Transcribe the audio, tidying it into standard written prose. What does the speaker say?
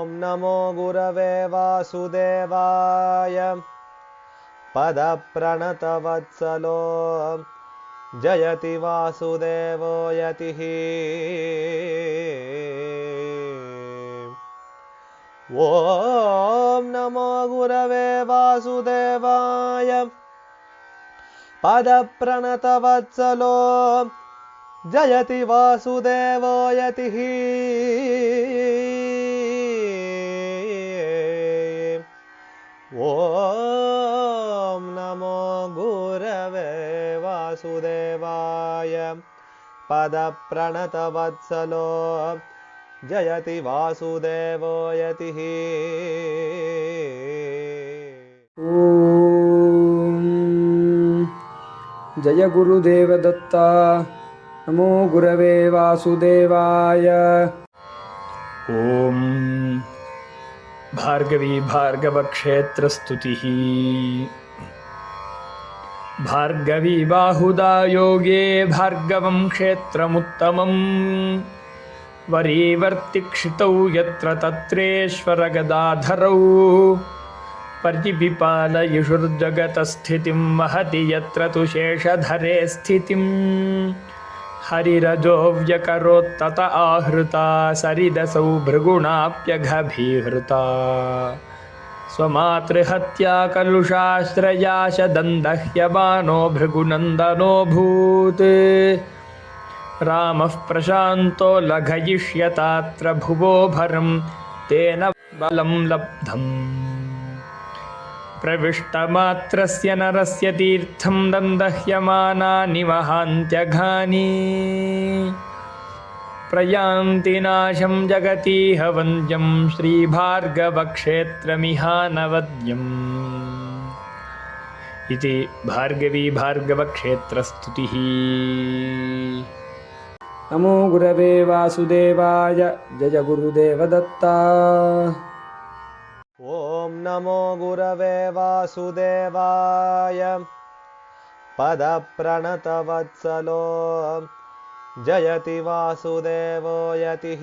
नमो गुरवे वासुदेवाय पदप्रणतवत्सलो जयति वासुदेवो यतिः। ॐ नमो गुरवे वासुदेवाय पदप्रणतवत्सलो जयति वासुदेवो यतिः। ॐ नमो गुरवे वासुदेवाय पदप्रणतवत्सलो जयति वासुदेवो यतिः। जय गुरुदेव दत्ता। नमो गुरवे वासुदेवाय। ओम भार्गवी भार्गव क्षेत्र स्तुतिः। भार्गवी बाहुदा योगे भार्गवं क्षेत्रमुत्तमम्। वरीवर्तिक्षितौ यत्र तत्रेश्वर गदाधरौ। पर्यभिपालयिषुर्जगतस्थितिं महति यत्र तु शेषधरे स्थितिम्। हरिरजो व्यकरोत्तत आहृता सरिदसौ भृगुणाप्यघभीहृता। स्वमातृहत्या कलुषाश्रयाशदन्दह्यमानो भृगुनन्दनोऽभूत्। रामः प्रशान्तो लघयिष्यतात्र भुवो भरं तेन बलं लब्धम्। प्रविष्टमात्रस्य नरस्य तीर्थं दन्दह्यमानानि महान्त्यघानि। प्रयान्ति नाशं जगतीह वन्द्यं श्रीभार्गवक्षेत्रमिहानवद्यम्। इति भार्गवी भार्गवक्षेत्रस्तुतिः। नमो गुरवे वासुदेवाय। जय गुरुदेव दत्ता। ॐ नमो गुरवे वासुदेवाय पदप्रणतवत्सलो जयति वासुदेवो यतिः।